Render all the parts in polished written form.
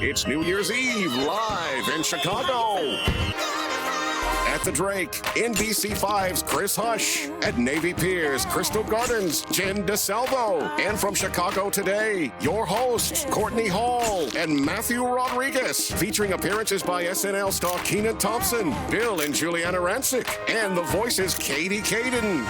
It's New Year's Eve live in Chicago. At the Drake, in DC5's Chris Hush. At Navy Pier's Crystal Gardens, Jen DeSalvo. And from Chicago today, your hosts, Cortney Hall and Matthew Rodrigues. Featuring appearances by SNL star Keenan Thompson, Bill and Giuliana Rancic, and the voices Kadan.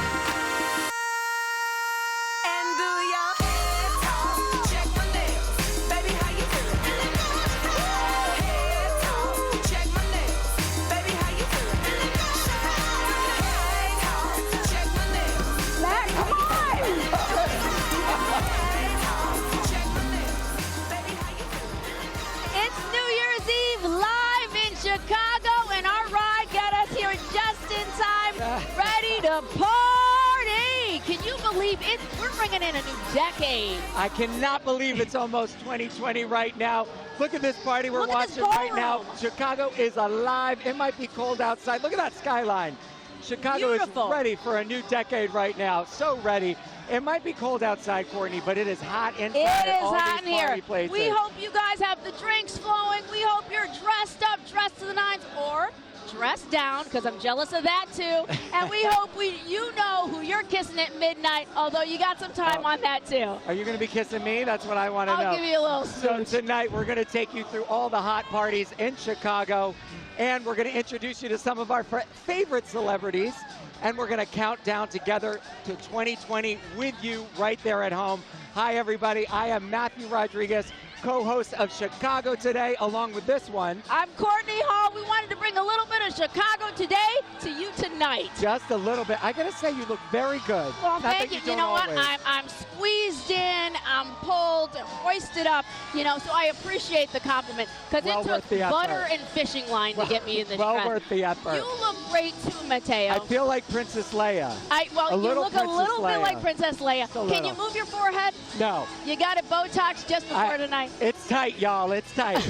Chicago, and our ride got us here just in time, ready to party. Can you believe it? We're bringing in a new decade. I cannot believe it's almost 2020 right now. Look at this party we're watching right now. Chicago is alive. It might be cold outside. Look at that skyline. Chicago is ready for a new decade right now. So ready. It might be cold outside, Courtney, but it is hot inside. It is all hot in these here. party places. We hope you guys have the drinks flowing. We hope you're dressed up, dressed to the nines, or dressed down, because I'm jealous of that too. And we hope you know who you're kissing at midnight, although you got some time on that too. Are you going to be kissing me? That's what I want to know. I'll give you a little smooch. So tonight we're going to take you through all the hot parties in Chicago, and we're going to introduce you to some of our favorite celebrities, and we're going to count down together to 2020 with you right there at home. Hi, everybody. I am Matthew Rodrigues, co-host of Chicago Today, along with this one. I'm Cortney Hall. We wanted to bring a little bit of Chicago Today to you tonight. Just a little bit. I got to say, you look very good. Well, thank you. You know what? I'm squeezed in, I'm pulled, and hoisted up, so I appreciate the compliment, because it took butter and fishing line to get me in this dress. Well worth the effort. You look great too, Mateo. I feel like Princess Leia. You look a little bit like Princess Leia. Can you move your forehead? No. You got it Botox just before tonight. It's tight, y'all. It's tight.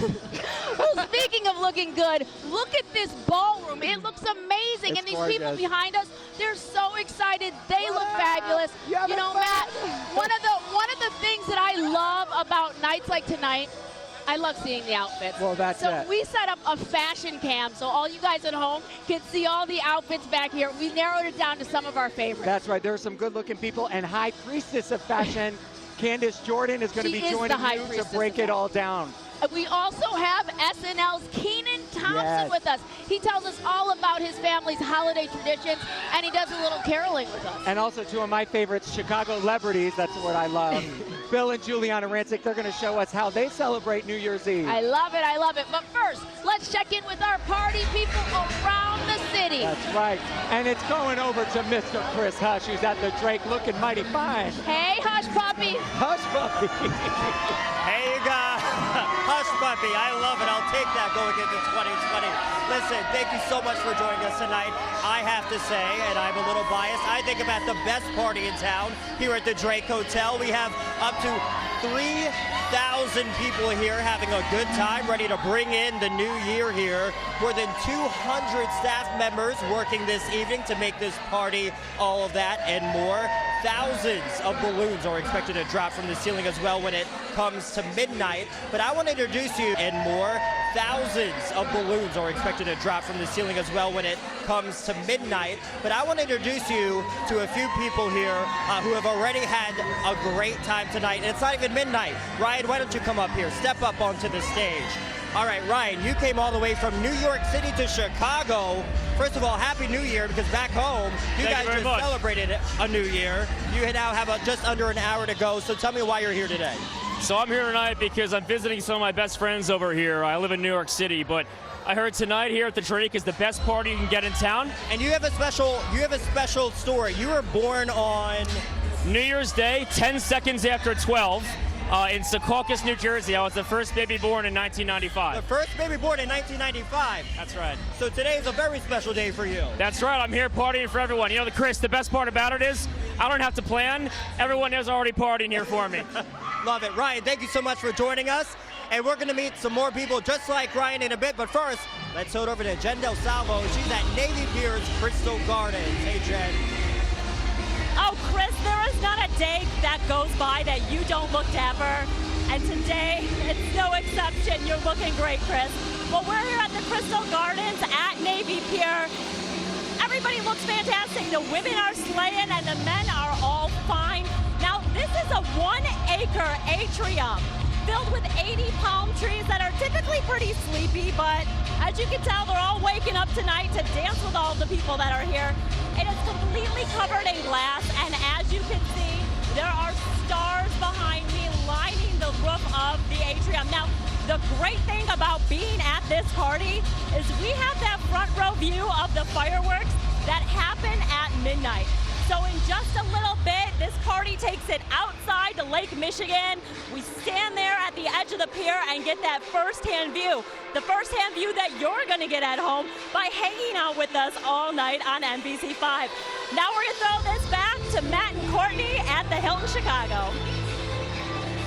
Well, speaking of looking good, look at this ballroom. It looks amazing. And these people behind us, they're so excited. They look fabulous. Matt, one of the things that I love about nights like tonight, I love seeing the outfits. Well, that's it. So we set up a fashion cam so all you guys at home can see all the outfits back here. We narrowed it down to some of our favorites. That's right. There are some good-looking people, and High Priestess of Fashion, Candace Jordan, is going to be joining you to break it all down. We also have SNL's Keenan Thompson with us. He tells us all about his family's holiday traditions, and he does a little caroling with us. And also two of my favorites, Chicago celebrities. That's what I love. Bill and Giuliana Rancic, they're going to show us how they celebrate New Year's Eve. I love it. I love it. But first, let's check in with our party people around the city. That's right. And it's going over to Mr. Chris Hush, who's at the Drake looking mighty fine. Hey, Hush Puppy. Hush Puppy. Hey, you guys. Hush Puppy. I love it. I'll take that going into 2020. Listen, thank you so much for joining us tonight. I have to say, and I'm a little biased, I think about the best party in town here at the Drake Hotel. We have up to 3,000 people here having a good time, ready to bring in the new year here. More than 200 staff members working this evening to make this party all of that and more. Thousands of balloons are expected to drop from the ceiling as well when it comes to midnight. But I want to introduce you and more. Thousands of balloons are expected to drop from the ceiling as well when it comes to midnight. But I want to introduce you to a few people here who have already had a great time tonight. And it's not even midnight. Ryan, why don't you come up here? Step up onto the stage. All right, Ryan, you came all the way from New York City to Chicago. First of all, Happy New Year, because back home, you guys just celebrated a new year. You now have just under an hour to go, so tell me why you're here today. So I'm here tonight because I'm visiting some of my best friends over here. I live in New York City, but I heard tonight here at the Drake is the best party you can get in town. And you have a special story. You were born on New Year's Day, 10 seconds after 12. In Secaucus, New Jersey. I was the first baby born in 1995. The first baby born in 1995. That's right. So today is a very special day for you. That's right. I'm here partying for everyone. Chris, the best part about it is I don't have to plan. Everyone is already partying here for me. Love it. Ryan, thank you so much for joining us. And we're going to meet some more people just like Ryan in a bit. But first, let's head over to Jen DeSalvo. She's at Navy Pier's Crystal Gardens. Hey, Jen. Oh, Chris, there is not a day that goes by that you don't look dapper. and today it's no exception. You're looking great, Chris. Well, we're here at the Crystal Gardens at Navy Pier. Everybody looks fantastic. The women are slaying and the men are all fine. Now, this is a 1-acre atrium filled with 80 palm trees that are typically pretty sleepy, but as you can tell, they're all waking up tonight to dance with all the people that are here. It is completely covered in glass, and as you can see, there are stars behind me lining the roof of the atrium. Now, the great thing about being at this party is we have that front row view of the fireworks that happen at midnight. So in just a little bit, this party takes it outside to Lake Michigan. We stand there at the edge of the pier and get that first-hand view. The first-hand view that you're gonna get at home by hanging out with us all night on NBC5. Now we're gonna throw this back to Matt and Courtney at the Hilton Chicago.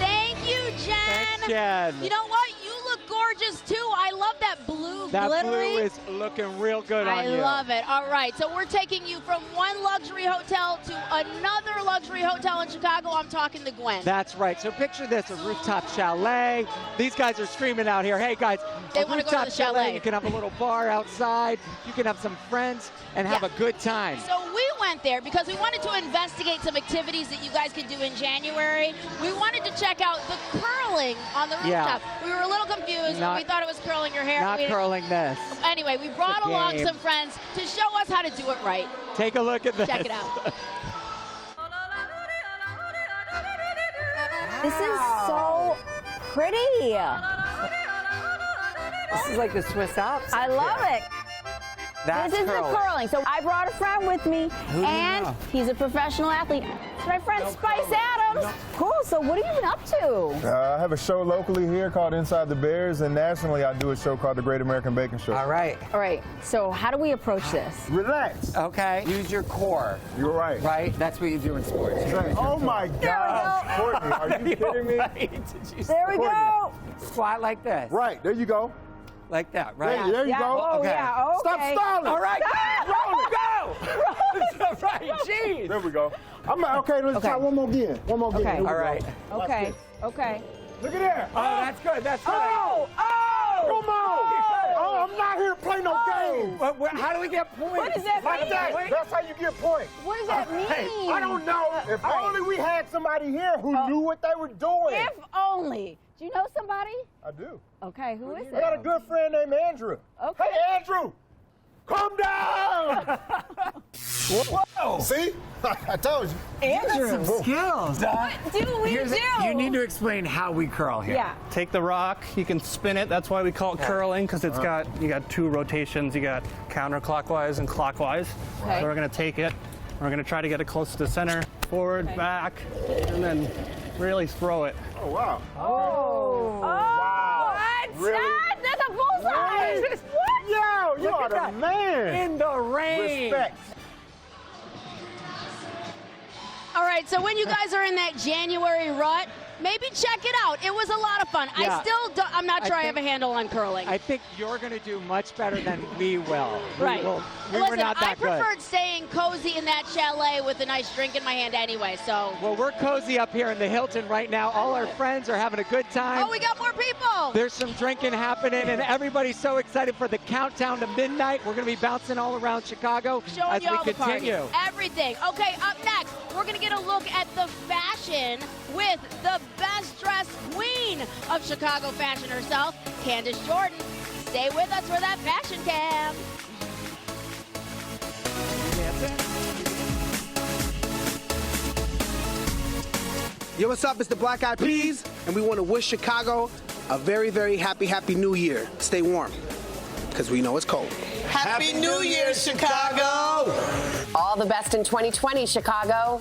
Thank you, Jen. Thanks, Jen. You know what? You look gorgeous too. I love that blue That glittery. blue is looking real good on you. I love it. All right, so we're taking you from one luxury hotel to another luxury hotel in Chicago. I'm talking the Gwen. That's right. So picture this, a rooftop chalet. These guys are screaming out here, hey guys, They a wanna go to rooftop the chalet. chalet. You can have a little bar outside. You can have some friends and have a good time. So we went there because we wanted to investigate some activities that you guys could do in January. We wanted to check out the curling on the rooftop. We were a little confused. We thought it was curling your hair. Not curling this. Anyway, we brought along some friends to show us how to do it right. Take a look at this. Check it out. This is so pretty. This is like the Swiss Alps. I love it. That's This is curling. the curling. So I brought a friend with me, Who do you and know? he's a professional athlete. It's my friend Spice Adams. Cool. So what have you been up to? I have a show locally here called Inside the Bears, and nationally I do a show called The Great American Bacon Show. All right. All right. So how do we approach this? Relax. Okay. Use your core. You're right. Right? That's what you do in sports. Oh my gosh, Courtney, are you kidding me? There we go. Squat like this. Right, there you go. Like that, right? There you go. Oh, Okay. yeah. Okay. Stop stalling. All right. Roll it. Go. Right. Jeez. There we go. Okay, let's try one more again. One more again. Okay. Here we All go. right. Okay. Okay. Look at there. Oh, that's good. That's good. Oh! Oh! Come on! Oh, I'm not here to play no games. How do we get points? What does that Like mean? that. That's how you get points. What does that mean? I don't know. If only we had somebody here who knew what they were doing. If only. Do you know somebody? I do. Okay. Who is I got a it? good friend named Andrew. Okay. Hey, Andrew! Calm down! Whoa! See? I told you. Andrew. Skills. What do we do? You need to explain how we curl here. Yeah. Take the rock, you can spin it. That's why we call it curling, because it's you got two rotations. You got counterclockwise and clockwise. Okay. So we're gonna take it. We're gonna try to get it close to the center, forward, back, and then really throw it. Oh, wow. Oh. Wow. What? Really? That's a bullseye. Really? What? Yo, you are the man. In the rain. Respect. All right, so when you guys are in that January rut, maybe check it out. It was a lot of fun. Yeah. I'm not sure I have a think- handle on curling. I think you're going to do much better than we will. Right. We were Listen, not that I good. preferred staying cozy in that chalet with a nice drink in my hand anyway, so. Well, we're cozy up here in the Hilton right now. All our friends are having a good time. Oh, we got more people. There's some drinking happening, and everybody's so excited for the countdown to midnight. We're going to be bouncing all around Chicago Showing as you we all the continue. parties. Everything. Okay, up next, we're going to get a look at the fashion with the best dressed queen of Chicago fashion herself, Candace Jordan. Stay with us for that fashion cam. Yo, what's up? It's the Black Eyed Peas, and we want to wish Chicago a very, very happy New Year. Stay warm, because we know it's cold. Happy New Year, Chicago! All the best in 2020, Chicago.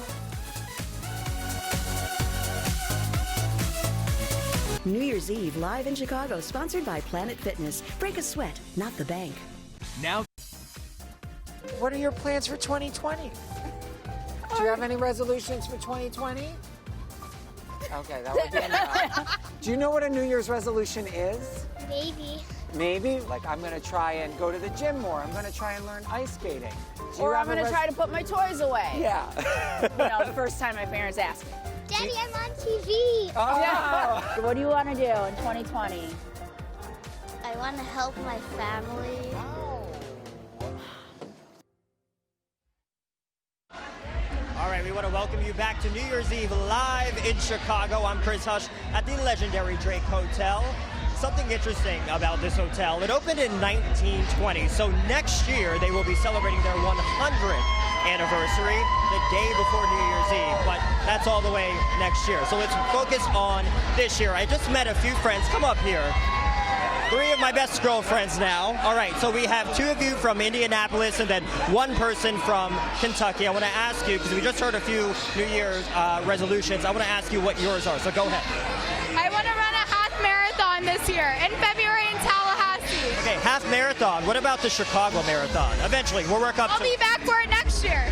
New Year's Eve live in Chicago, sponsored by Planet Fitness. Break a sweat, not the bank. Now, what are your plans for 2020? Do you have any resolutions for 2020? Okay, that would be enough. Do you know what a New Year's resolution is? Maybe. Maybe? Like, I'm going to try and go to the gym more. I'm going to try and learn ice skating. Do you Or I'm have a going to try to put my toys away. Yeah. You know, the first time my parents ask me. Daddy, I'm on TV. Oh. Yeah. What do you want to do in 2020? I want to help my family. All right, we want to welcome you back to New Year's Eve live in Chicago. I'm Chris Hush at the legendary Drake Hotel. Something interesting about this hotel, it opened in 1920, so next year they will be celebrating their 100th anniversary the day before New Year's Eve, but that's all the way next year. So let's focus on this year. I just met a few friends. Come up here. 3 of my best girlfriends now. All right, so we have 2 of you from Indianapolis and then 1 person from Kentucky. I want to ask you, because we just heard a few New Year's resolutions, I want to ask you what yours are, so go ahead. I want to run a half marathon this year in February in Tallahassee. Okay, half marathon. What about the Chicago Marathon? Eventually, we'll work up I'll be back for it next year.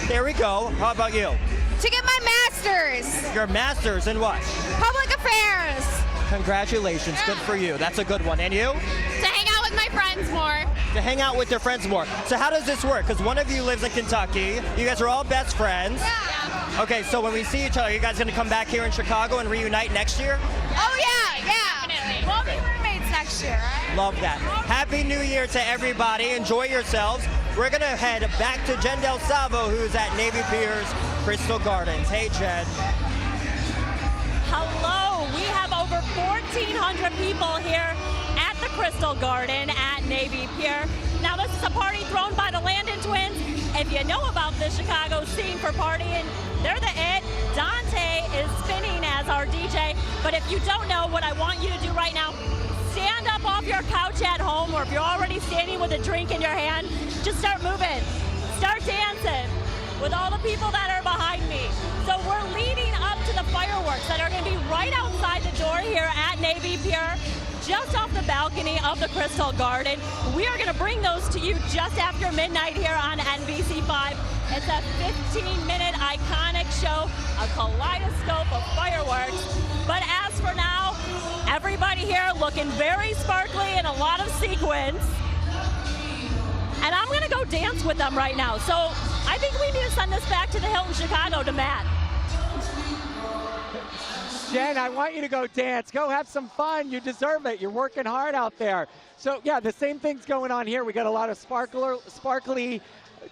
There we go. How about you? To get my master's. Your master's in what? Public affairs. Congratulations, good for you. That's a good one. And you? To hang out with my friends more. To hang out with your friends more. So how does this work? Because one of you lives in Kentucky. You guys are all best friends. Yeah. Okay, so when we see each other, are you guys going to come back here in Chicago and reunite next year? Oh, yeah. Definitely. We'll be roommates next year, right? Love that. Happy New Year to everybody. Enjoy yourselves. We're going to head back to Jen DeSalvo, who's at Navy Pier's Crystal Gardens. Hey, Jen. Hello. We have over 1,400 people here at the Crystal Garden at Navy Pier. Now, this is a party thrown by the Landon twins. If you know about the Chicago scene for partying, they're the it. Dante is spinning as our DJ. But if you don't know, what I want you to do right now, stand up off your couch at home, or if you're already standing with a drink in your hand, just start moving. Start dancing with all the people that are behind me. So we're leading up to the fireworks that are going to be right outside the door here at Navy Pier, just off the balcony of the Crystal Garden. We are going to bring those to you just after midnight here on NBC5. It's a 15-minute iconic show, a kaleidoscope of fireworks. But as for now, everybody here looking very sparkly and a lot of sequins. And I'm going to go dance with them right now. So I think we need to send this back to the Hilton Chicago to Matt. Jen, I want you to go dance. Go have some fun. You deserve it. You're working hard out there. So, yeah, the same thing's going on here. We got a lot of sparkly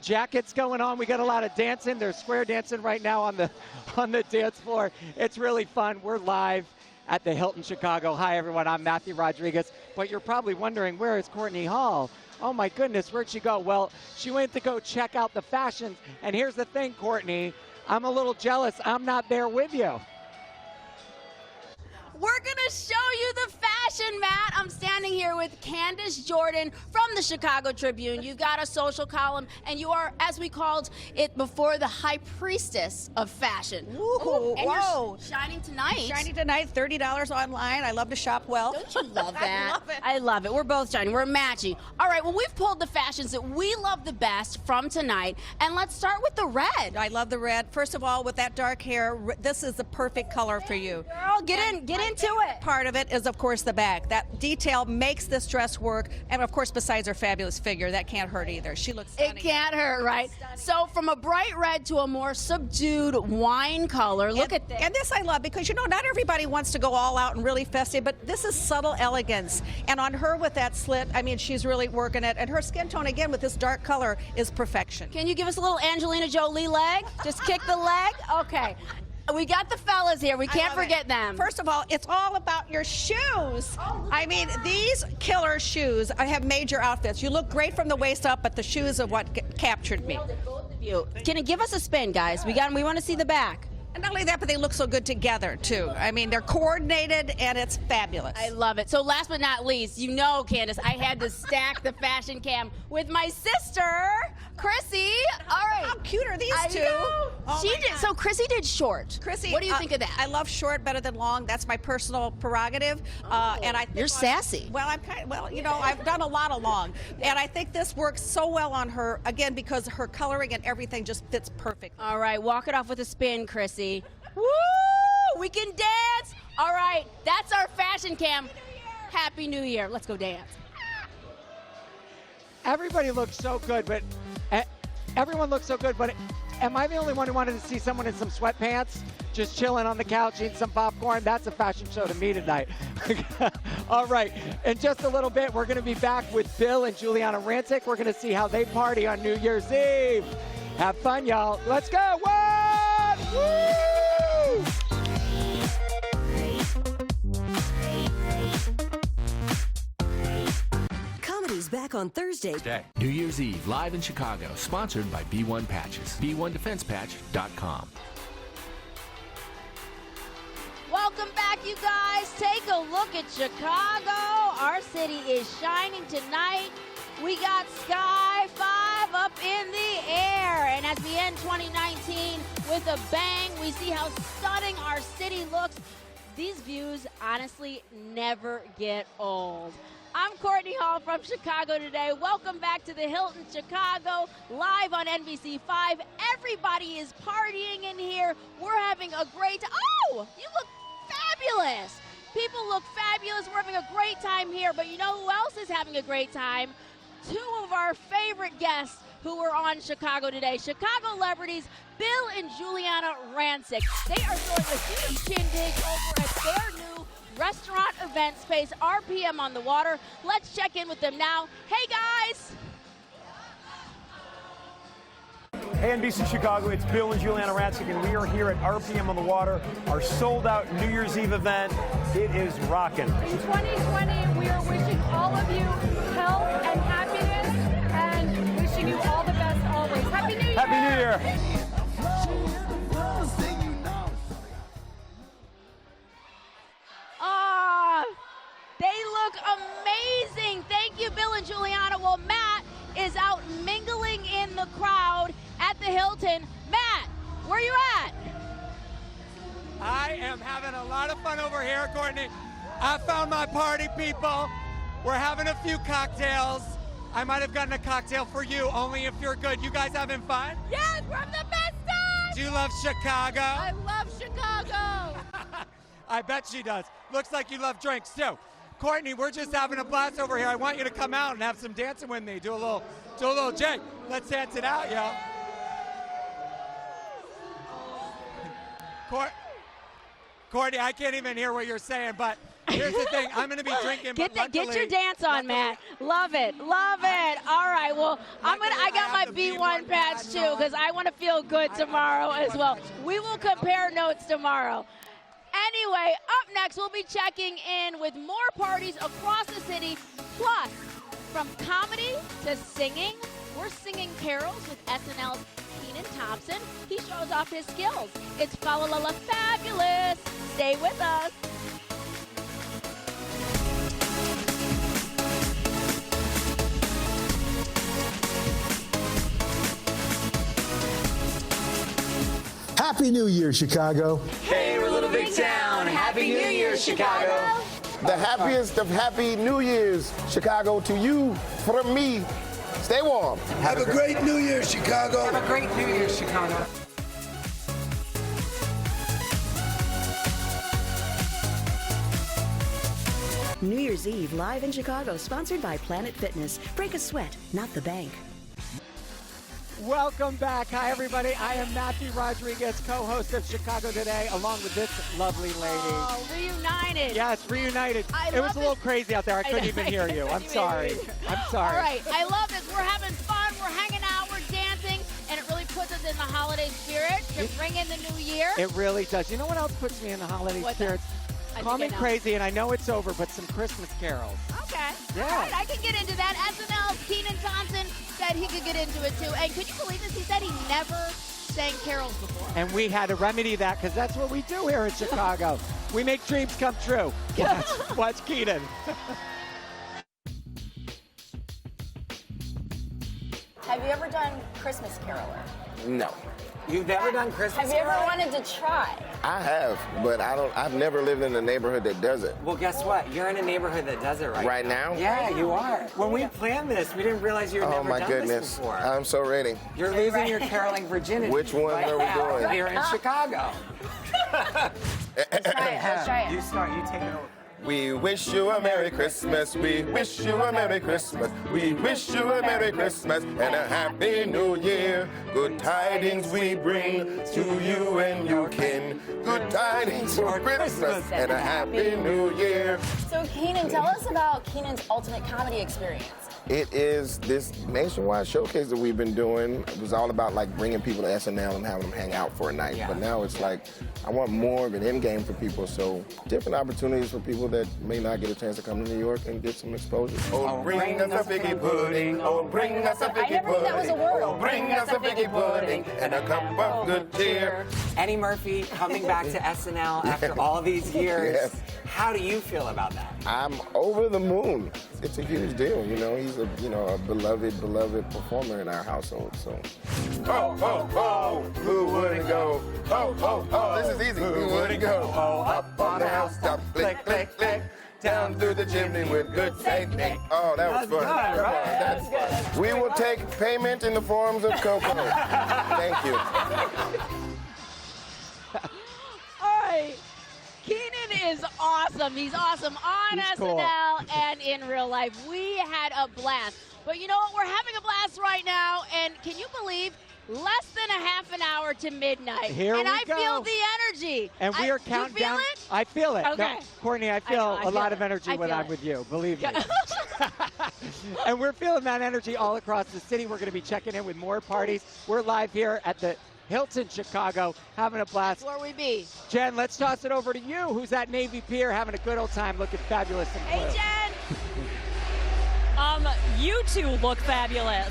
jackets going on. We got a lot of dancing. There's square dancing right now on the dance floor. It's really fun. We're live at the Hilton Chicago. Hi, everyone. I'm Matthew Rodrigues. But you're probably wondering, where is Cortney Hall? Oh, my goodness, where'd she go? Well, she went to go check out the fashions. And here's the thing, Cortney. I'm a little jealous. I'm not there with you. We're going to show you the fashion, Matt. I'm standing here with Candace Jordan from the Chicago Tribune. You've got a social column, and you are, as we called it before, the high priestess of fashion. Ooh, and whoa. You're shining tonight. Shining tonight, $30 online. I love to shop well. Don't you love that? I love it. I love it. We're both shining. We're matching. All right, well, we've pulled the fashions that we love the best from tonight, and let's start with the red. I love the red. First of all, with that dark hair, this is the perfect color for you. Girl, get into it. Part of it is, of course, the back. That detail makes this dress work, and of course, besides her fabulous figure, that can't hurt either. She looks stunning. It can't hurt, right? So from a bright red to a more subdued wine color, look at this. And this I love because, you know, not everybody wants to go all out and really festive, but this is subtle elegance. And on her with that slit, I mean, she's really working it. And her skin tone, again, with this dark color is perfection. Can you give us a little Angelina Jolie leg? Just kick the leg? Okay. We got the fellas here. We can't forget them. First of all, it's all about your shoes. I mean, these killer shoes, I have major outfits. You look great from the waist up, but the shoes are what captured me. Both of you. Can you give us a spin, guys? We want to see the back. And not only that, but they look so good together, too. I mean, they're coordinated, and it's fabulous. I love it. So last but not least, you know, Candace, I had to stack the fashion cam with my sister, Chrissy. All right. How cute are these two? Oh she did. So Chrissy did short. Chrissy, what do you think of that? I love short better than long. That's my personal prerogative. And I think you're sassy. Well, I'm kind of, well, you know, I've done a lot of long. And I think this works so well on her, again, because her coloring and everything just fits perfect. All right. Walk it off with a spin, Chrissy. Woo! We can dance. All right. That's our fashion cam. Happy New Year. Let's go dance. Everybody looks so good, but everyone looks so good, but am I the only one who wanted to see someone in some sweatpants just chilling on the couch eating some popcorn? That's a fashion show to me tonight. All right, in just a little bit, we're going to be back with Bill and Giuliana Rancic. We're going to see how they party on New Year's Eve. Have fun, y'all. Let's go. One! Woo! Comedy's back on Thursday. New Year's Eve, live in Chicago, sponsored by B1 Patches. B1DefensePatch.com. Welcome back, you guys. Take a look at Chicago. Our city is shining tonight. We got Sky 5 up in the air. And as we end 2019 with a bang, we see how stunning our city looks. These views, honestly, never get old. I'm Cortney Hall from Chicago today. Welcome back to the Hilton Chicago, live on NBC5. Everybody is partying in here. We're having a great time. Oh, you look fabulous. People look fabulous. We're having a great time here. But you know who else is having a great time? Two of our favorite guests who are on Chicago today. Chicago celebrities, Bill and Giuliana Rancic. They are throwing a huge shindig over at their new restaurant event space, RPM on the Water. Let's check in with them now. Hey, guys. Hey, NBC Chicago, it's Bill and Giuliana Rancic, and we are here at RPM on the Water, our sold-out New Year's Eve event. It is rocking. In 2020, we are wishing all of you health and happiness and wishing you all the best always. Happy New Year! Happy New Year! They look amazing. Thank you, Bill and Giuliana. Well, Matt is out mingling in the crowd at the Hilton. Matt, where you at? I am having a lot of fun over here, Courtney. I found my party people. We're having a few cocktails. I might have gotten a cocktail for you, only if you're good. You guys having fun? Yes, we're having the best time! Do you love Chicago? I love Chicago! I bet she does. Looks like you love drinks, too. Courtney, we're just having a blast over here. I want you to come out and have some dancing with me. Do a little jig. Let's dance it out, y'all. Courtney, I can't even hear what you're saying, but here's the thing. I'm going to be drinking. Get your dance on, Matt. Love it. Love it. All right. Well, I got my B1 patch, too, because I want to feel good tomorrow as well. We will compare notes tomorrow. Anyway, up next, we'll be checking in with more parties across the city. Plus, from comedy to singing, we're singing carols with SNL's Keenan Thompson. He shows off his skills. It's Fa-La-La-La Fabulous. Stay with us. Happy New Year, Chicago. Hey, we're Little Big Town. Happy New Year, Chicago. The happiest of Happy New Year's, Chicago, to you from me. Stay warm. Have a great New Year, Chicago. Have a great New Year, Chicago. New Year's Eve live in Chicago, sponsored by Planet Fitness. Break a sweat, not the bank. Welcome back. Hi, everybody. I am Matthew Rodrigues, co-host of Chicago Today, along with this lovely lady. Oh, reunited. Yes, reunited. It was a little crazy out there. I couldn't even hear you. I'm sorry. I'm sorry. All right. I love this. We're having fun. We're hanging out. We're dancing. And it really puts us in the holiday spirit to bring in the new year. It really does. You know what else puts me in the holiday spirit? Call me crazy, and I know it's over, but some Christmas carols. Okay. Yeah. All right, I can get into that. SNL's Keenan Thompson said he could get into it, too. And could you believe this? He said he never sang carols before. And we had to remedy that, because that's what we do here in Chicago. We make dreams come true. Watch Keenan. Have you ever done Christmas Caroler? No. You've never done Christmas Have you ever caroling? wanted to try? I have, but I've never lived in a neighborhood that does it. Well, guess what? You're in a neighborhood that does it Right now? Yeah, you are. When we planned this, we didn't realize you had Oh never my done goodness. this before. I'm so ready. You're losing your caroling virginity. Which one right are we now doing? Here in Chicago. Let's try it. Let's try it. You start. You take it over. We wish you a Merry Christmas. We wish you a Merry Christmas. We wish you a Merry Christmas and a Happy New Year. Good tidings we bring to you and your kin. Good tidings for Christmas and a Happy New Year. So, Keenan, tell us about Keenan's ultimate comedy experience. It is this nationwide showcase that we've been doing. It was all about like bringing people to SNL and having them hang out for a night. But now it's like, I want more of an end game for people. So different opportunities for people that may not get a chance to come to New York and get some exposure. Oh, bring us a figgy pudding. Oh, bring us a figgy pudding. That was a word. Oh, bring us a figgy pudding and a cup of good cheer. Eddie Murphy coming back to SNL after all these years. Yes. How do you feel about that? I'm over the moon. It's a huge deal, you know. He's a beloved performer in our household. So, who wouldn't go? This is easy. Who wouldn't go? Up on the housetop, click, click, click. Down through the chimney with good technique. Oh, that was fun. Good, right? That's fun. We will take payment in the forms of cocoa. Thank you. All right. Keenan is awesome. He's awesome on SNL and in real life. We had a blast. But you know what? We're having a blast right now. And can you believe less than a half an hour to midnight? Here and we I go. feel the energy. And we are counting you feel down. It? I feel it. Okay. No, Cortney, I feel a lot of energy when I'm with you. Believe me. And we're feeling that energy all across the city. We're going to be checking in with more parties. We're live here at the Hilton, Chicago, having a blast. Where we be? Jen, let's toss it over to you, who's at Navy Pier having a good old time, looking fabulous and blue. Hey, Jen. You two look fabulous.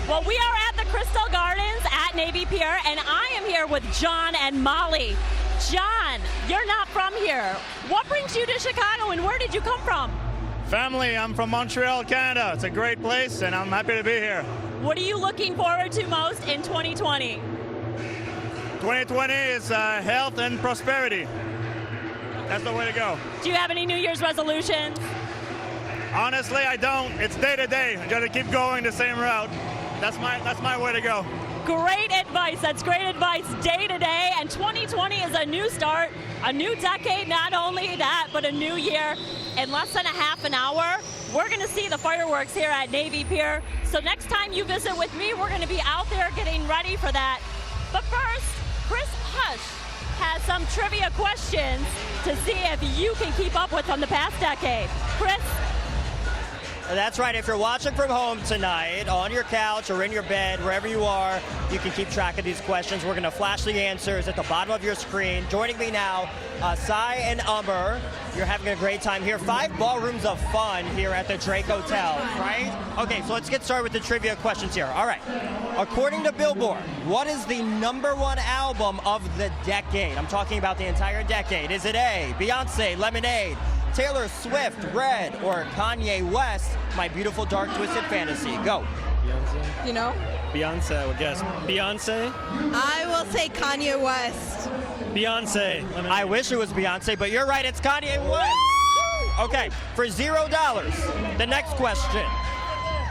Well, we are at the Crystal Gardens at Navy Pier, and I am here with John and Molly. John, you're not from here. What brings you to Chicago, and where did you come from? Family, I'm from Montreal, Canada. It's a great place, and I'm happy to be here. What are you looking forward to most in 2020? 2020 is health and prosperity. That's the way to go. Do you have any New Year's resolutions? Honestly, I don't. It's day to day. I gotta keep going the same route. That's my way to go. Great advice. That's great advice day to day. And 2020 is a new start, a new decade. Not only that, but a new year. In less than a half an hour, we're going to see the fireworks here at Navy Pier. So next time you visit with me, we're going to be out there getting ready for that. But first, Chris Hush has some trivia questions to see if you can keep up with from the past decade. Chris? That's right. If you're watching from home tonight, on your couch or in your bed, wherever you are, you can keep track of these questions. We're going to flash the answers at the bottom of your screen. Joining me now, Cy and Umber. You're having a great time here. 5 ballrooms of fun here at the Drake Hotel, right? Okay, so let's get started with the trivia questions here. All right. According to Billboard, what is the #1 album of the decade? I'm talking about the entire decade. Is it A, Beyonce, Lemonade, Taylor Swift, Red, or Kanye West, My Beautiful Dark Twisted Fantasy? Go. Beyonce. You know? Beyonce, I would guess. Beyonce? I will say Kanye West. Beyonce. I wish it was Beyonce, but you're right, it's Kanye West. Okay, for $0, the next question.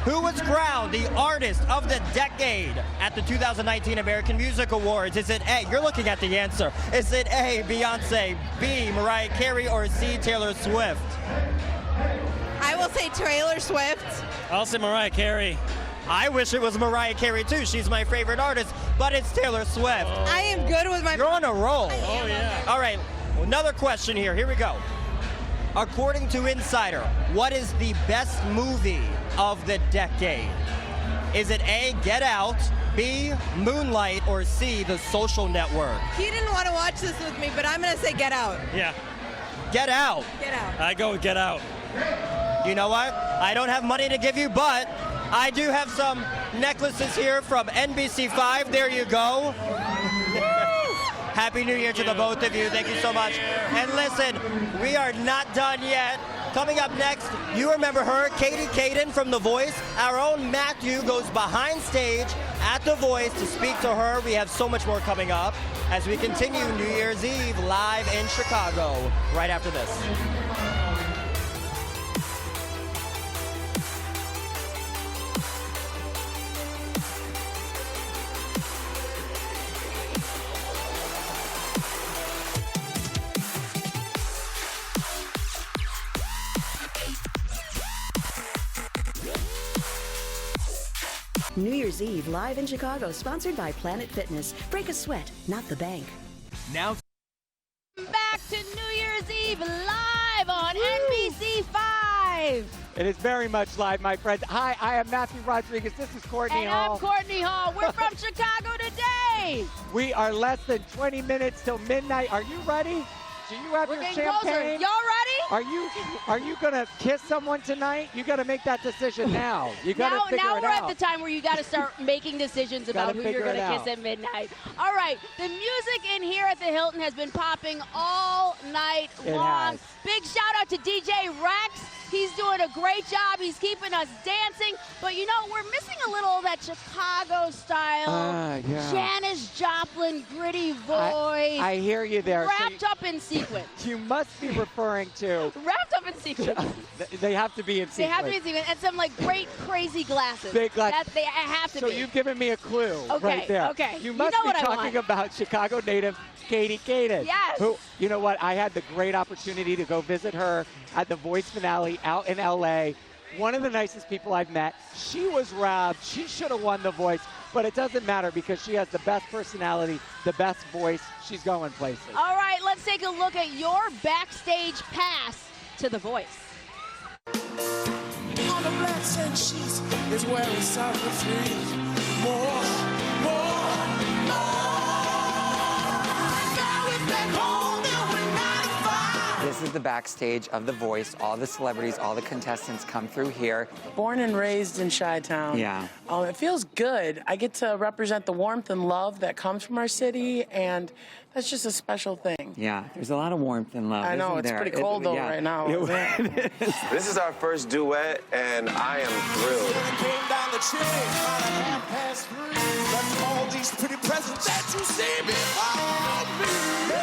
Who was crowned the Artist of the Decade at the 2019 American Music Awards? Is it A, you're looking at the answer, is it A, Beyonce, B, Mariah Carey, or C, Taylor Swift? I will say Taylor Swift. I'll say Mariah Carey. I wish it was Mariah Carey too, she's my favorite artist, but it's Taylor Swift. I am good with my... You're on a roll. Oh, yeah. All right, another question here we go. According to Insider, what is the best movie of the decade? Is it A, Get Out, B, Moonlight, or C, The Social Network? He didn't want to watch this with me, but I'm going to say Get Out. Yeah. Get Out. Get Out. I go with Get Out. You know what? I don't have money to give you, but I do have some necklaces here from NBC5. There you go. Happy New Year to the both of you. Thank you so much. And listen, we are not done yet. Coming up next, you remember her, Kadan from The Voice. Our own Matthew goes behind stage at The Voice to speak to her. We have so much more coming up as we continue New Year's Eve live in Chicago right after this. New Year's Eve live in Chicago, sponsored by Planet Fitness. Break a sweat, not the bank. Now Back to New Year's Eve live on NBC 5. It is very much live, my friends. Hi, I am Matthew Rodrigues. This is Cortney And Hall. I'm Courtney Hall. We're from Chicago today. We are less than 20 minutes till midnight. Are you ready? Do you have We're your getting champagne? closer. Y'all ready? Are you gonna kiss someone tonight? You got to make that decision now. You got to figure now it we're out. at the time where you got to start making decisions about who you're going to kiss at midnight. All right, the music in here at the Hilton has been popping all night long. has. Big shout out to DJ Rex. He's doing a great job. He's keeping us dancing. But, you know, we're missing a little of that Chicago style, yeah. Janis Joplin gritty voice. I hear you there. Wrapped up in sequins. You must be referring to. Wrapped up in sequins. They have to be in sequins. They have to be in sequins. And some, like, great, crazy glasses. Big glasses. They have to So be. you've given me a clue Okay, right there. okay. You You must know be what I talking want. about Chicago native Katie Kadan. Yes. Who, you know what? I had the great opportunity to go visit her at the Voice finale out in LA. One of the nicest people I've met. She was robbed. She should have won the Voice, but it doesn't matter because she has the best personality, the best voice. She's going places. All right, let's take a look at your backstage pass to The Voice. On the black sand sheets is where we start to freeze. More. This is the backstage of The Voice. All the celebrities, all the contestants come through here. Born and raised in Chi-Town. Yeah. It feels good. I get to represent the warmth and love that comes from our city, and that's just a special thing. Yeah, there's a lot of warmth and love. I know, isn't it's there? pretty cold though right now. It is. This is our first duet, and I am thrilled. Came down the chimney about 3:30. Left all these pretty presents that you see behind me.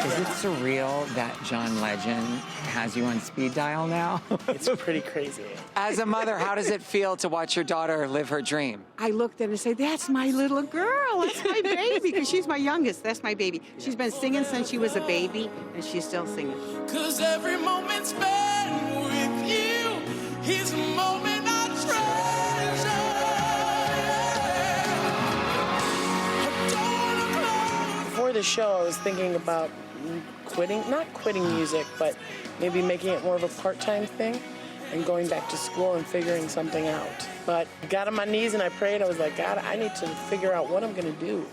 Is it surreal that John Legend has you on speed dial now? It's pretty crazy. As a mother, how does it feel to watch your daughter live her dream? I looked at her and said, that's my little girl. That's my baby, because she's my youngest. That's my baby. She's been singing since she was a baby, and she's still singing. 'Cause every moment spent with you is a moment I treasure. Before the show, I was thinking about not quitting music, but maybe making it more of a part-time thing and going back to school and figuring something out. But I got on my knees and I prayed. I was like, God, I need to figure out what I'm going to do.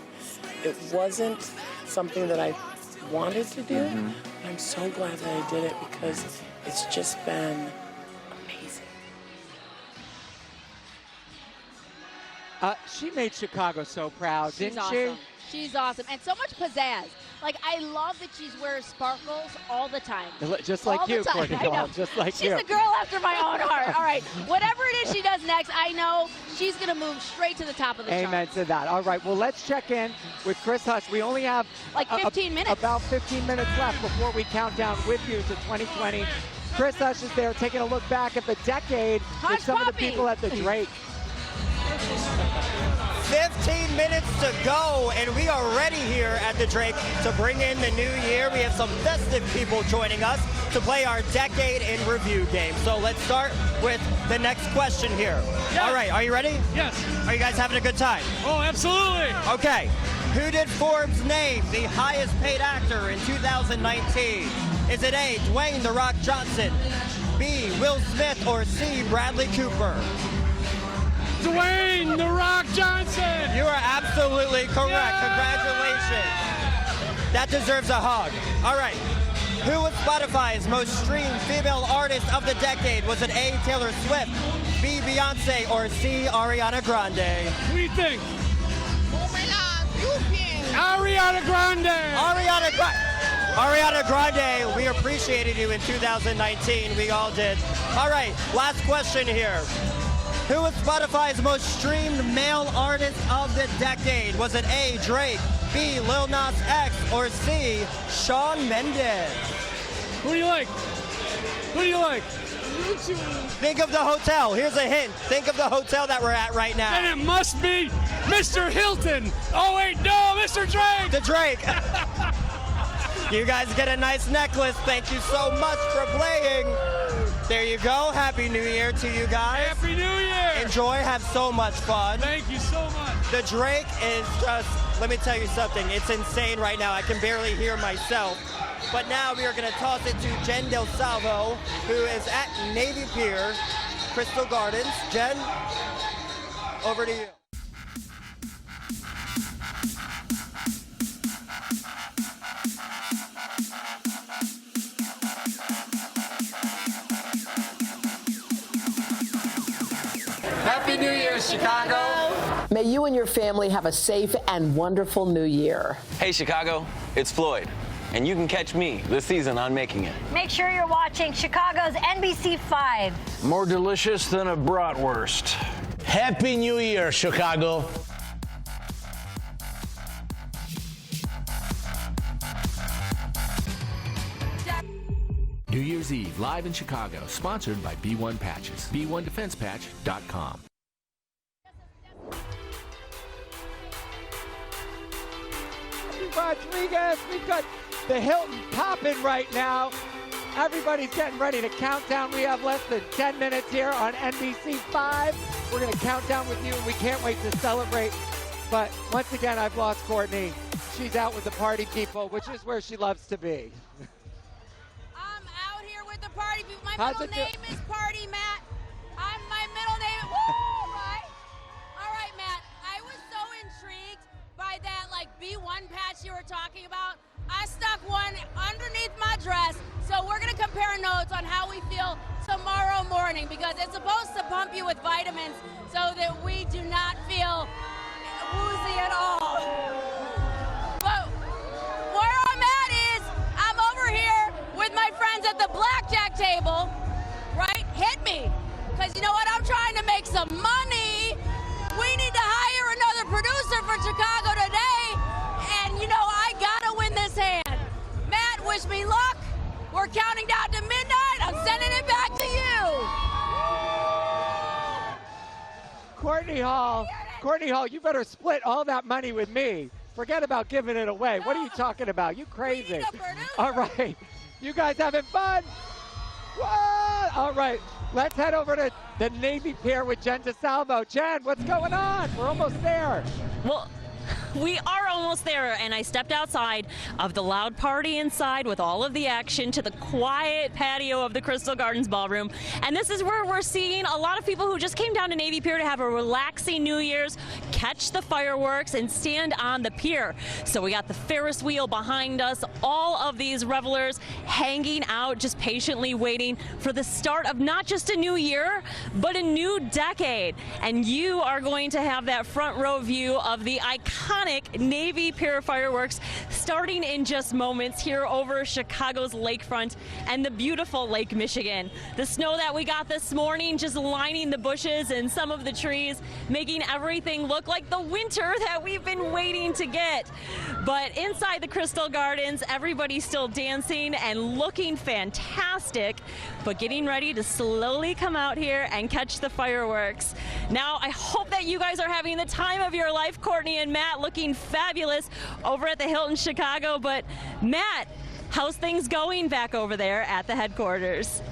It wasn't something that I wanted to do. But I'm so glad that I did it because it's just been amazing. She made Chicago so proud, didn't awesome. She's awesome. And so much pizzazz. Like, I love that she wears sparkles all the time. Just like all you, the time. Courtney I know. Hall, just like She's you. a girl after my own heart. All right, whatever it is she does next, I know she's going to move straight to the top of the chart. Amen to that. All right, well, let's check in with Chris Hush. We only have like 15 minutes. About 15 minutes left before we count down with you to 2020. Chris Hush is there taking a look back at the decade with some of the people at the Drake. 15 minutes to go, and we are ready here at the Drake to bring in the new year. We have some festive people joining us to play our decade in review game. So let's start with the next question here. Yes. All right, are you ready? Yes. Are you guys having a good time? Oh, absolutely. Okay. Who did Forbes name the highest paid actor in 2019? Is it A, Dwayne "The Rock" Johnson, B, Will Smith, or C, Bradley Cooper? Dwayne "The Rock" Johnson. You are absolutely correct. Yeah! Congratulations. That deserves a hug. All right. Who was Spotify's most streamed female artist of the decade? Was it A, Taylor Swift, B, Beyonce, or C, Ariana Grande? What do you think? Oh my God, Ariana Grande. Ariana Grande, we appreciated you in 2019. We all did. All right, last question here. Who was Spotify's most streamed male artist of the decade? Was it A, Drake, B, Lil Nas X, or C, Shawn Mendes? Who do you like? Who do you like? Think of the hotel. Here's a hint. Think of the hotel that we're at right now. And it must be Mr. Hilton. Oh, wait, no, Mr. Drake. The Drake. You guys get a nice necklace. Thank you so much for playing. There you go. Happy New Year to you guys. Happy New Year. Enjoy. Have so much fun. Thank you so much. The Drake is just, let me tell you something, it's insane right now. I can barely hear myself. But now we are going to toss it to Jen DeSalvo, who is at Navy Pier, Crystal Gardens. Jen, over to you. Happy New Year, Chicago. May you and your family have a safe and wonderful new year. Hey, Chicago, it's Floyd, and you can catch me this season on Making It. Make sure you're watching Chicago's NBC5. More delicious than a bratwurst. Happy New Year, Chicago. New Year's Eve live in Chicago, sponsored by B1 Patches. B1DefensePatch.com. Rodrigues, we've got the Hilton popping right now. Everybody's getting ready to count down. We have less than 10 minutes here on NBC5. We're going to count down with you, and we can't wait to celebrate. But once again, I've lost Cortney. She's out with the party people, which is where she loves to be. The party. My middle name is Party Matt. My middle name. Woo! Right. All right, Matt. I was so intrigued by that B1 patch you were talking about. I stuck one underneath my dress, so we're gonna compare notes on how we feel tomorrow morning because it's supposed to pump you with vitamins so that we do not feel woozy at all. But where I'm at is I'm over here with my friends at the blackjack table, right? Hit me. Because you know what? I'm trying to make some money. We need to hire another producer for Chicago today. And you know, I gotta win this hand. Matt, wish me luck. We're counting down to midnight. I'm sending it back to you. Courtney Hall, you better split all that money with me. Forget about giving it away. What are you talking about? You crazy. All right. You guys having fun? What? All right, let's head over to the Navy Pier with Jen DeSalvo. Jen, what's going on? We're almost there. Well, we are almost there, and I stepped outside of the loud party inside with all of the action to the quiet patio of the Crystal Gardens Ballroom. And this is where we're seeing a lot of people who just came down to Navy Pier to have a relaxing New Year's, catch the fireworks, and stand on the pier. So we got the Ferris wheel behind us, all of these revelers hanging out, just patiently waiting for the start of not just a new year, but a new decade. And you are going to have that front row view of the iconic Navy Pier fireworks starting in just moments here over Chicago's lakefront and the beautiful Lake Michigan. The snow that we got this morning just lining the bushes and some of the trees, making everything look like the winter that we've been waiting to get. But inside the Crystal Gardens, everybody's still dancing and looking fantastic, but getting ready to slowly come out here and catch the fireworks. Now, I hope that you guys are having the time of your life. Courtney and Matt looking fabulous over at the Hilton Chicago. But Matt, how's things going back over there at the headquarters?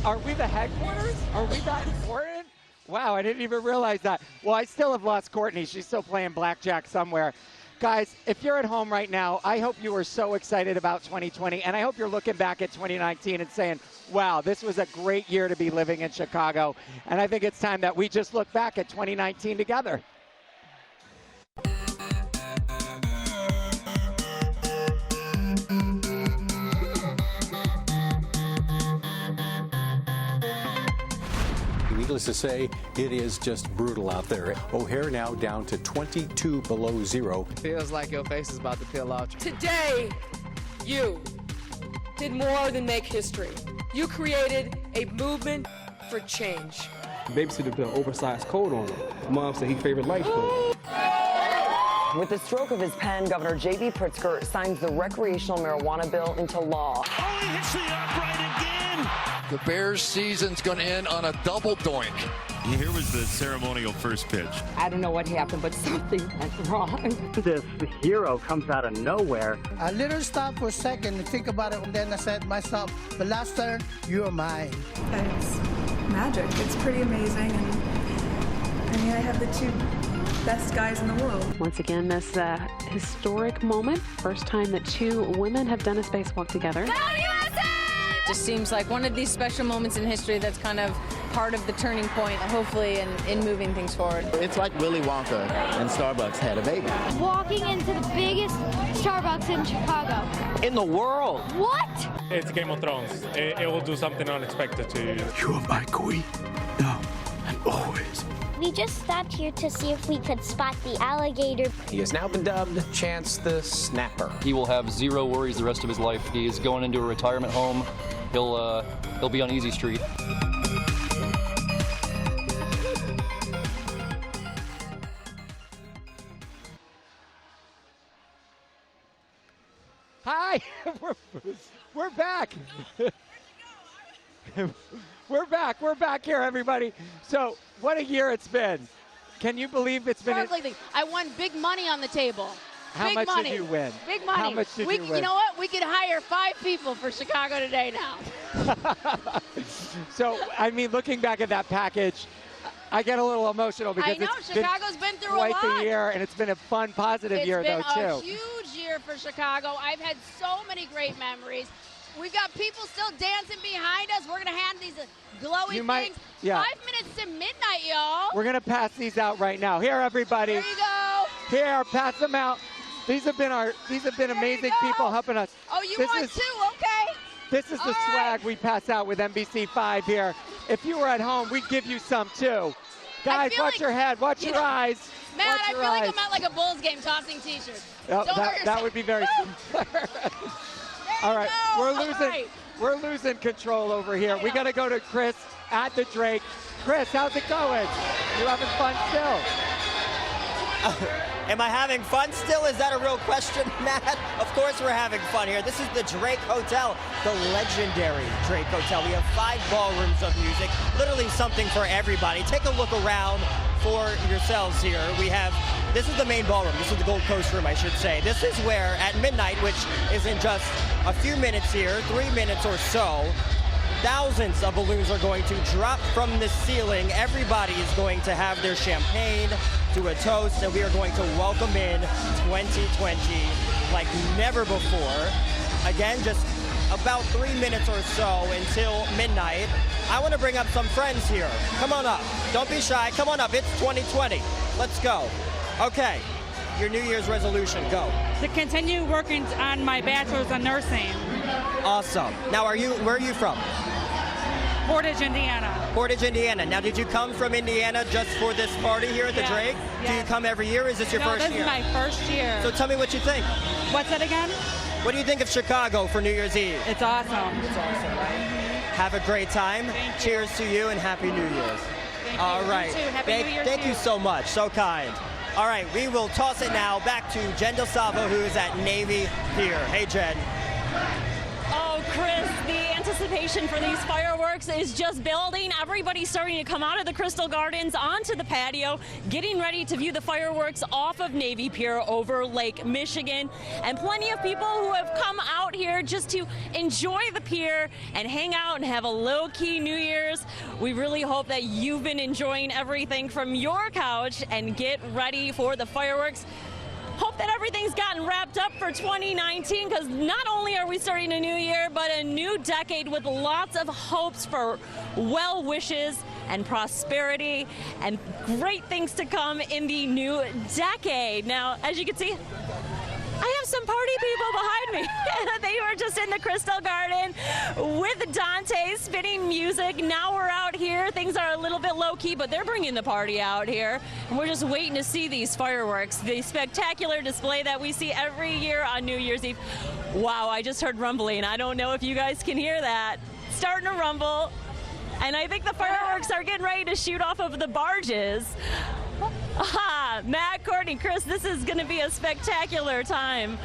Are we the headquarters? Are we that important? Wow, I didn't even realize that. Well, I still have lost Courtney. She's still playing blackjack somewhere. Guys, if you're at home right now, I hope you are so excited about 2020, and I hope you're looking back at 2019 and saying, wow, this was a great year to be living in Chicago. And I think it's time that we just look back at 2019 together. Needless to say, it is just brutal out there. O'Hare now down to 22 below zero. Feels like your face is about to peel off. Today, you did more than make history. You created a movement for change. Babysitter put an oversized coat on him. Mom said he favored light coat. With the stroke of his pen, Governor J.B. Pritzker signs the recreational marijuana bill into law. Oh, he hits the upright again. The Bears' season's going to end on a double doink. Here was the ceremonial first pitch. I don't know what happened, but something went wrong. This hero comes out of nowhere. A little stop for a second to think about it, and then I said to myself, the last turn, you're mine. It's magic. It's pretty amazing. And I mean, I have the two best guys in the world. Once again, this historic moment. First time that two women have done a spacewalk together. Just seems like one of these special moments in history that's kind of part of the turning point, hopefully, in moving things forward. It's like Willy Wonka and Starbucks had a baby. Walking into the biggest Starbucks in Chicago. In the world. What? It's Game of Thrones. It will do something unexpected to you. You are my queen, now and always. We just stopped here to see if we could spot the alligator. He has now been dubbed Chance the Snapper. He will have zero worries the rest of his life. He is going into a retirement home. He'll be on Easy Street. Hi, we're back. We're back here, everybody. So, what a year it's been. Can you believe it's been? I won big money on the table. How big much money. did you win? Big money. How much did you win? You know what? We could hire 5 people for Chicago today now. So, I mean, looking back at that package, I get a little emotional because I know, Chicago's been through a lot. Quite the year, and it's been a fun, positive year, though, too. It's been a huge year for Chicago. I've had so many great memories. We've got people still dancing behind us. We're going to hand these glowy things. Yeah. 5 minutes to midnight, y'all. We're going to pass these out right now. Here, everybody. There you go. Here, pass them out. These have been amazing people helping us. Oh, you want 2? Okay. This is the swag we pass out with NBC5 here. If you were at home, we'd give you some too. Guys, watch your head, watch your eyes. Matt, I feel like I'm at like a Bulls game tossing T-shirts. That would be very similar. All right, we're losing control over here. We got to go to Chris at the Drake. Chris, how's it going? You having fun still? Am I having fun still? Is that a real question, Matt? Of course we're having fun here. This is the Drake Hotel, the legendary Drake Hotel. We have 5 ballrooms of music, literally something for everybody. Take a look around for yourselves here. This is the main ballroom. This is the Gold Coast room, I should say. This is where, at midnight, which is in just a few minutes here, 3 minutes or so, thousands of balloons are going to drop from the ceiling. Everybody is going to have their champagne to a toast, and we are going to welcome in 2020 like never before. Again, just about 3 minutes or so until midnight. I want to bring up some friends here. Come on up. Don't be shy. Come on up. It's 2020. Let's go. Okay. Your New Year's resolution, go. To continue working on my bachelor's in nursing. Awesome. Now, where are you from? Portage, Indiana. Portage, Indiana. Now, did you come from Indiana just for this party here at the Drake? Yes. Do you come every year? Or is this your first year? No, this is my first year. So tell me what you think. What's that again? What do you think of Chicago for New Year's Eve? It's awesome. It's awesome, right? Have a great time. Cheers to you and Happy New Year's. Thank All you. right. You too. Happy New Year Thank you so much. So kind. All right, we will toss it now back to Jen DeSalvo, who is at Navy Pier. Hey, Jen. Oh, Chris, the anticipation for these fireworks is just building. Everybody's starting to come out of the Crystal Gardens onto the patio, getting ready to view the fireworks off of Navy Pier over Lake Michigan. And plenty of people who have come out here just to enjoy the pier and hang out and have a low-key New Year's. We really hope that you've been enjoying everything from your couch and get ready for the fireworks. Hope that everything's gotten wrapped up for 2019, because not only are we starting a new year, but a new decade with lots of hopes for well wishes and prosperity and great things to come in the new decade. Now, as you can see, I have some party people behind me. They were just in the Crystal Garden with Dante spinning music. Now we're out here. Things are a little bit low-key, but they're bringing the party out here. And we're just waiting to see these fireworks, the spectacular display that we see every year on New Year's Eve. Wow, I just heard rumbling. I don't know if you guys can hear that. It's starting to rumble. And I think the fireworks are getting ready to shoot off of the barges. Matt, Cortney, Chris, this is going to be a spectacular time.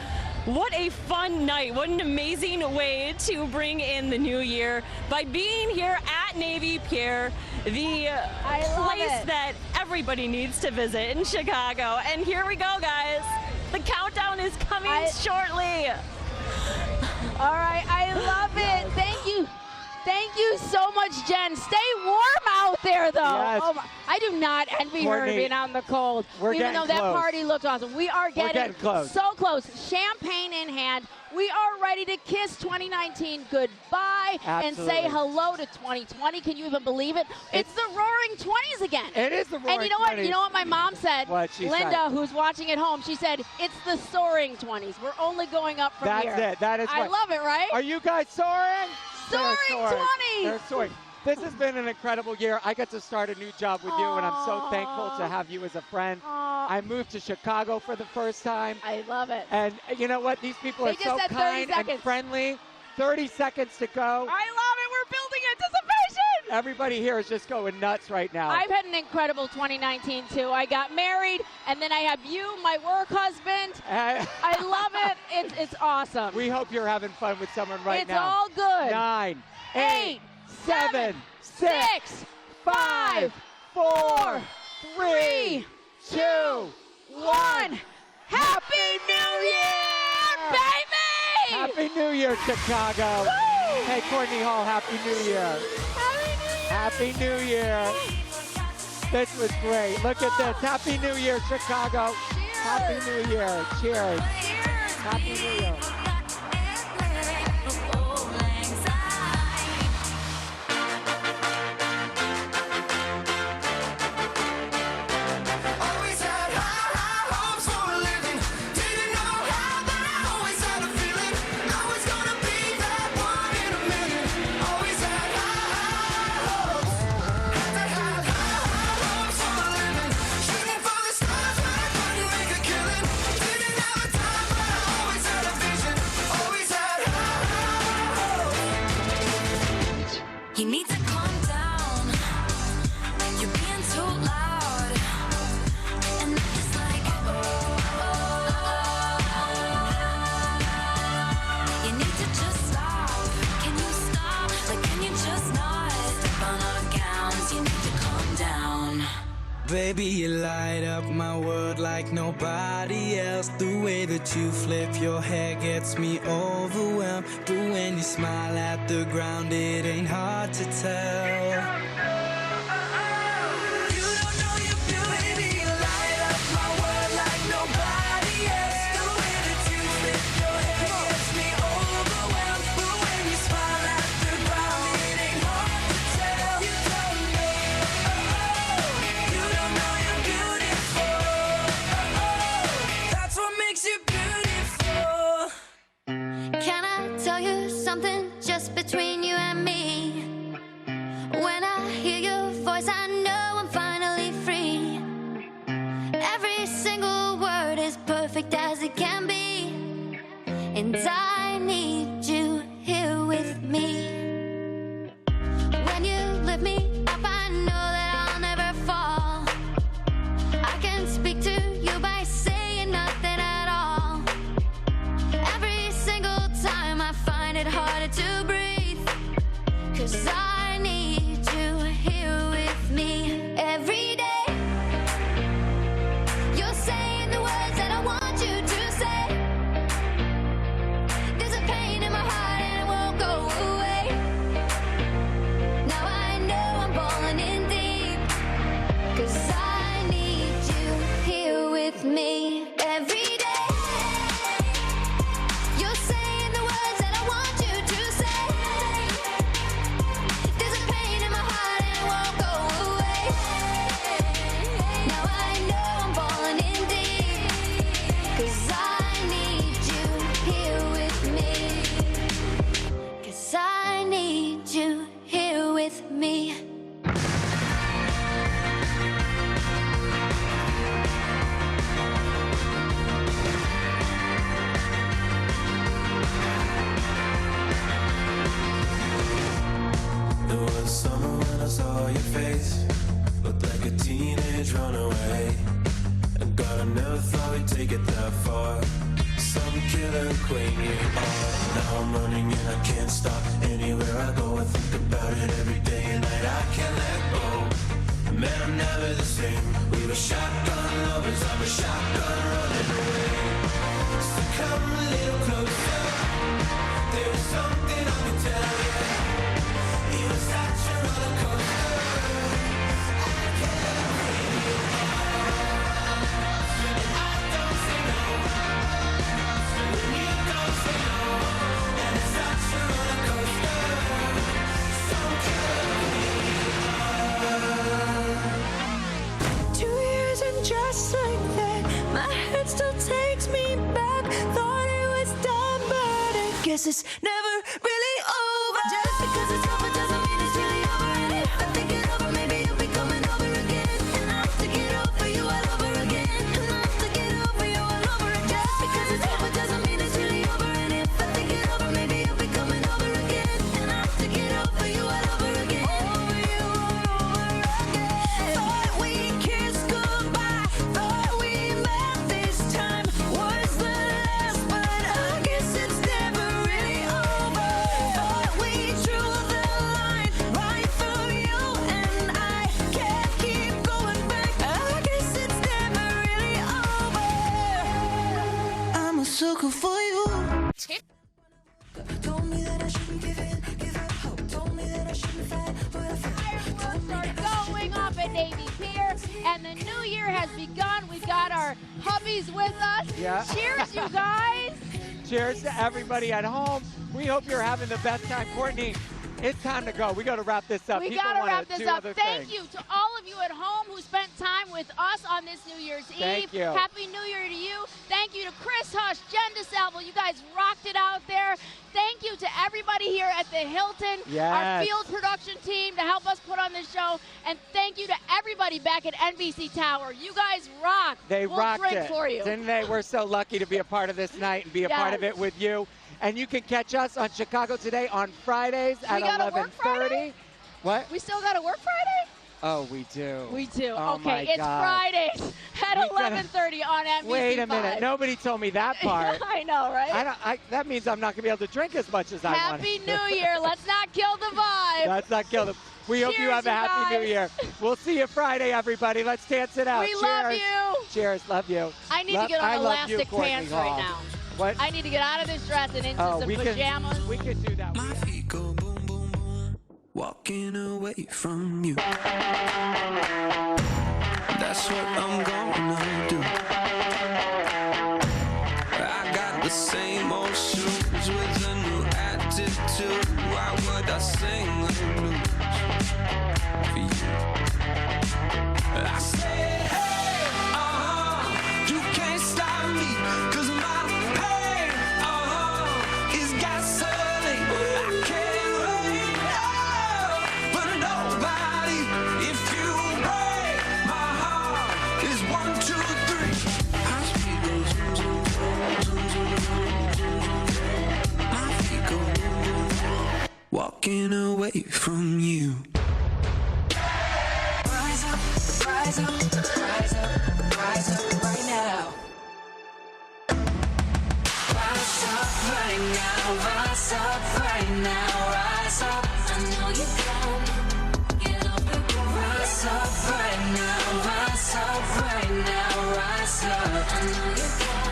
What a fun night. What an amazing way to bring in the new year by being here at Navy Pier, the place that everybody needs to visit in Chicago. And here we go, guys. The countdown is coming shortly. All right, I love it. Thank you. Thank you so much, Jen. Stay warm out there, though. Yes. Oh my, I do not envy her Courtney, being out in the cold. we're Even though getting that close. party looked awesome. We are getting close. so close. Champagne in hand. We are ready to kiss 2019 goodbye and say Absolutely. hello to 2020. Can you even believe it? It's the Roaring 20s again. It is the Roaring 20s. And you know what? You know what my mom said? What she Linda, said? who's watching at home, she said, it's the Soaring 20s. We're only going up from here. That's it. That is I right. love it, right? Are you guys soaring? Soaring They're 20s. They're soaring. This has been an incredible year. I got to start a new job with you, and I'm so thankful to have you as a friend. I moved to Chicago for the first time. I love it. And you know what? These people They are just so said 30 kind and seconds. friendly. 30 seconds to go. I love it. We're building anticipation. Everybody here is just going nuts right now. I've had an incredible 2019, too. I got married, and then I have you, my work husband. I love it. It's awesome. We hope you're having fun with someone right It's now. all good. 9, 8, 7, 6, 5, 4, 3, 2, 1. Happy New Year, baby! Happy New Year, Chicago. Woo! Hey, Courtney Hall, Happy New Year. Happy New Year. This was great. Look at this. Happy New Year, Chicago. Cheers. Happy New Year. Cheers. Cheers. Happy New Year. You need to calm down. You're being too loud. And I'm just like, you need to just stop. Can you stop? Like, can you just not step on our gowns? You need to calm down. Baby, you light up my world like nobody else. The way that you flip your hair gets me overwhelmed. But when you smile at the ground, it ain't hard to tell. Can I tell you something just between you and me? When I hear your voice, I know I'm finally free. Every single word is perfect as it can be. And I need you here with me. When you lift me up, I know that I'll never fall. I can speak to you by saying nothing at all. Every single time I find it harder to breathe, 'cause I need you here with me every day. You're saying the words that I want you to say. There's a pain in my heart and it won't go away. Now I know I'm falling in deep, 'cause I need you here with me every day. You're saying the words that I want you to say. There's a pain in my heart and it won't go away. Now I know I'm falling in deep, 'cause I need you here with me. 'Cause I need you here with me. It was summer when I saw your face. Looked like a teenage runaway. And God, I never thought we'd take it that far. Some killer queen you are. Now I'm running and I can't stop. Anywhere I go, I think about it every day and night. I can't let go. Man, I'm never the same. We were shotgun lovers. I'm a shotgun running away. So come a little closer. There's something I can tell you. It was such a roller coaster. guess it's never really over. Just because it's over doesn't mean it's really over. And if I think it over, maybe you'll be coming over again. And I'll have to get over you all over again. And I'll have to get over you all over again. Just because it's over doesn't mean it's really over. And if I think it over, maybe you'll be coming over again. And I'll have to get over you all over again. Over you all over again. Thought we kissed goodbye. Thought we met this time. Was the last, but I guess it's never really over. Thought we drew the line right through you and I can't keep going back. I guess it's never really over. I'm a sucker for you. Told me that I shouldn't give up hope. Told me that I shouldn't fight, but I Fireworks are going off at Navy Pier, and the new year has begun. We've got our hubbies with us. Yeah. Cheers, you guys. Cheers to everybody at home. We hope you're having the best time. Courtney, it's time to go. We got to wrap this up. We People got to wanna wrap this do up. other Thank things. you to all of you at home who spent time with us on this New Year's Thank Eve. you. Happy New Year to you. Thank you to Chris Hush, Jen DeSalvo. You guys rocked it out there. Thank you to everybody here at the Hilton, our Yes. field production team to help us put on this show. And thank you to everybody back at NBC Tower. You guys rock. They we'll rocked drink it, for you. didn't they? We're so lucky to be a part of this night and be a part of Yes. it with you. And you can catch us on Chicago Today on Fridays at We gotta work 11:30. Friday? What? We still got to work Friday? Oh, we do. We do. Oh, okay, my it's God. Fridays at We gotta- 11:30 on NBC5. Wait a minute. Nobody told me that part. I know, right? That means I'm not going to be able to drink as much as I want. Happy New Year. Let's not kill the vibe. Let's not kill them. We hope you Cheers, have a you happy New guys. Year. We'll see you Friday, everybody. Let's dance it out. We Cheers. love you. Cheers. Love you. I need to get I on love you, elastic Courtney pants Hall. right now. What? I need to get out of this dress and into some we pajamas. Can, we can do that. My feet go boom, boom, boom. Walking away from you. That's what I'm gonna do. I got the same old shoes with a new attitude. Why would I sing the blues for you? I said, hey, you can't stop me, 'cause my pain, is gasoline. I can't wait, for nobody. If you break my heart, is 1, 2, 3. My feet go zoom, zoom, zoom, zoom, zoom, zoom. My feet go boom, boom, walking away from you. Rise up, rise up, rise up, rise up right now. Rise up right now, rise up right now, rise up. I know you can. Get up and go. Rise up right now, rise up right now, rise up. I know you can.